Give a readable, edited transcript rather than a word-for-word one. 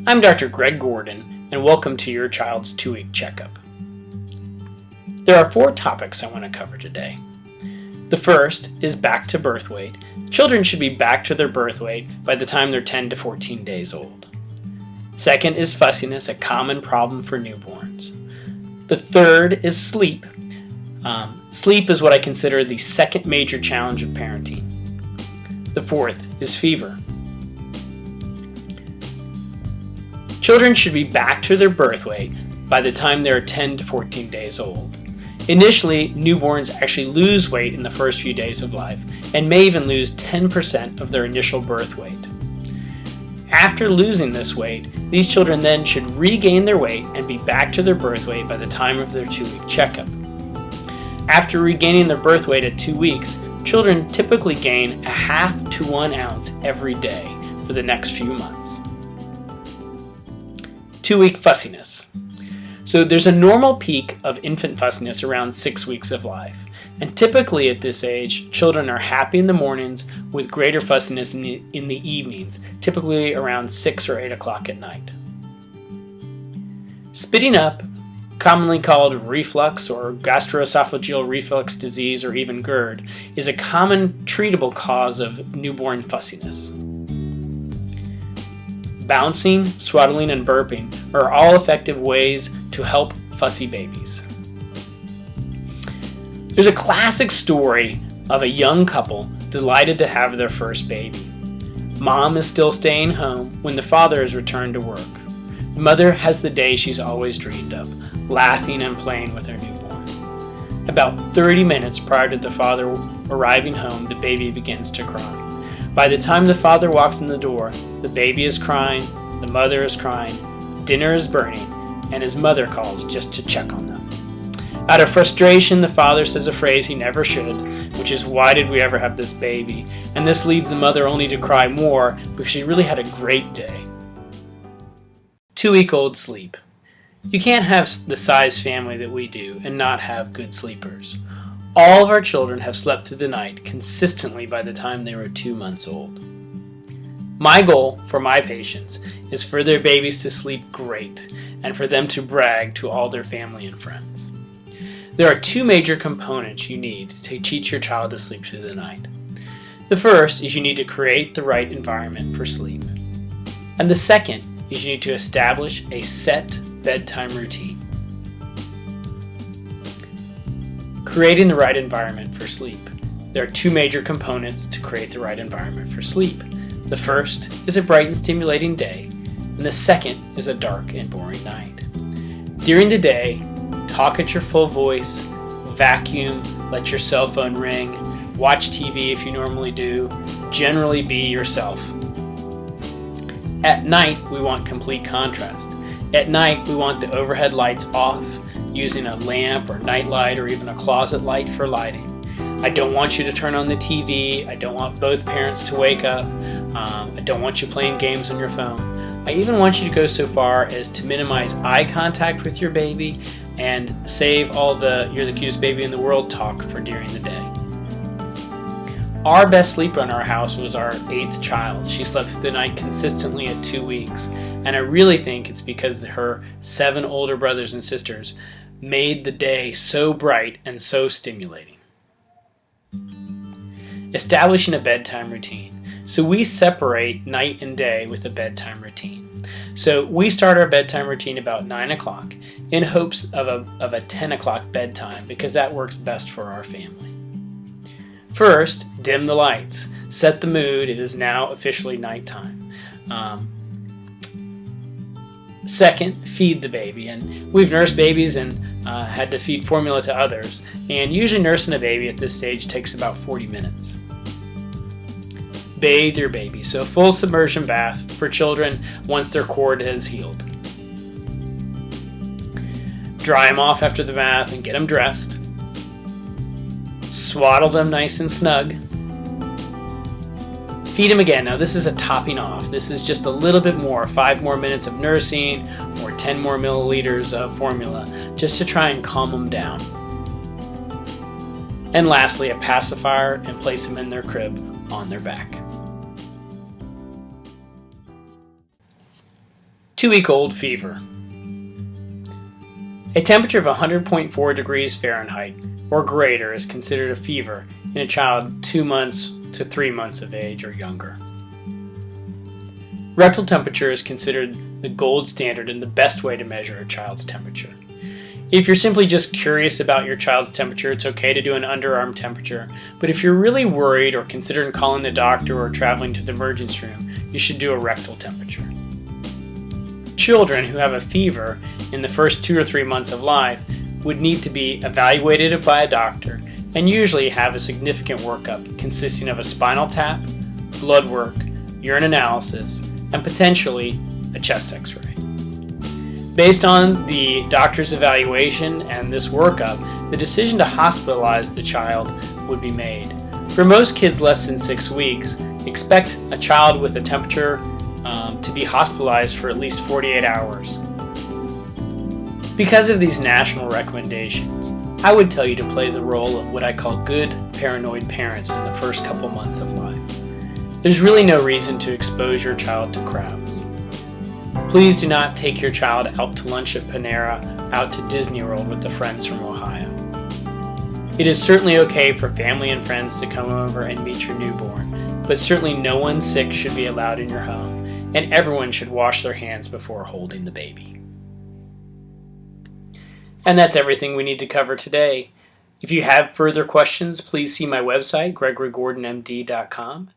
I'm Dr. Greg Gordon, and welcome to your child's 2-week checkup. There are 4 topics I want to cover today. The first is back to birth weight. Children should be back to their birth weight by the time they're 10 to 14 days old. Second is fussiness, a common problem for newborns. The third is sleep. Sleep is what I consider the second major challenge of parenting. The fourth is fever. Children should be back to their birth weight by the time they're 10 to 14 days old. Initially, newborns actually lose weight in the first few days of life and may even lose 10% of their initial birth weight. After losing this weight, these children then should regain their weight and be back to their birth weight by the time of their 2-week checkup. After regaining their birth weight at 2 weeks, children typically gain a half to 1 ounce every day for the next few months. 2-week fussiness. So there's a normal peak of infant fussiness around 6 weeks of life. And typically at this age, children are happy in the mornings with greater fussiness in the evenings, typically around 6 or 8 o'clock at night. Spitting up, commonly called reflux or gastroesophageal reflux disease or even GERD, is a common treatable cause of newborn fussiness. Bouncing, swaddling, and burping are all effective ways to help fussy babies. There's a classic story of a young couple delighted to have their first baby. Mom is still staying home when the father has returned to work. The mother has the day she's always dreamed of, laughing and playing with her newborn. About 30 minutes prior to the father arriving home, the baby begins to cry. By the time the father walks in the door, the baby is crying, the mother is crying, dinner is burning, and his mother calls just to check on them. Out of frustration, the father says a phrase he never should, which is, "Why did we ever have this baby?" And this leads the mother only to cry more because she really had a great day. 2-week-old sleep. You can't have the size family that we do and not have good sleepers. All of our children have slept through the night consistently by the time they were 2 months old. My goal for my patients is for their babies to sleep great and for them to brag to all their family and friends. There are 2 major components you need to teach your child to sleep through the night. The first is you need to create the right environment for sleep. And the second is you need to establish a set bedtime routine. Creating the right environment for sleep. There are 2 major components to create the right environment for sleep. The first is a bright and stimulating day, and the second is a dark and boring night. During the day, talk at your full voice, vacuum, let your cell phone ring, watch TV if you normally do, generally be yourself. At night, we want complete contrast. At night, we want the overhead lights off, using a lamp or nightlight or even a closet light for lighting. I don't want you to turn on the TV. I don't want both parents to wake up. I don't want you playing games on your phone. I even want you to go so far as to minimize eye contact with your baby and save all the "you're the cutest baby in the world" talk for during the day. Our best sleeper in our house was our 8th child. She slept through the night consistently at 2 weeks, and I really think it's because her 7 older brothers and sisters made the day so bright and so stimulating. Establishing a bedtime routine. So we separate night and day with a bedtime routine. So we start our bedtime routine about 9 o'clock in hopes of a 10 o'clock bedtime because that works best for our family. First, dim the lights. Set the mood. It is now officially nighttime. Second, feed the baby. And we've nursed babies and had to feed formula to others. And usually nursing a baby at this stage takes about 40 minutes. Bathe your baby. So full submersion bath for children once their cord has healed. Dry them off after the bath and get them dressed. Swaddle them nice and snug. Feed them again. Now this is a topping off. This is just a little bit more, 5 more minutes of nursing or 10 more milliliters of formula just to try and calm them down. And lastly, a pacifier and place them in their crib on their back. 2-week-old fever. A temperature of 100.4 degrees Fahrenheit or greater is considered a fever in a child 2 months to 3 months of age or younger. Rectal temperature is considered the gold standard and the best way to measure a child's temperature. If you're simply just curious about your child's temperature, it's okay to do an underarm temperature, but if you're really worried or considering calling the doctor or traveling to the emergency room, you should do a rectal temperature. Children who have a fever in the first 2 or 3 months of life would need to be evaluated by a doctor and usually have a significant workup consisting of a spinal tap, blood work, urine analysis, and potentially a chest x-ray. Based on the doctor's evaluation and this workup, the decision to hospitalize the child would be made. For most kids less than 6 weeks, expect a child with a temperature to be hospitalized for at least 48 hours. Because of these national recommendations, I would tell you to play the role of what I call good paranoid parents in the first couple months of life. There's really no reason to expose your child to crowds. Please do not take your child out to lunch at Panera, out to Disney World with the friends from Ohio. It is certainly okay for family and friends to come over and meet your newborn, but certainly no one sick should be allowed in your home, and everyone should wash their hands before holding the baby. And that's everything we need to cover today. If you have further questions, please see my website, gregorygordonmd.com.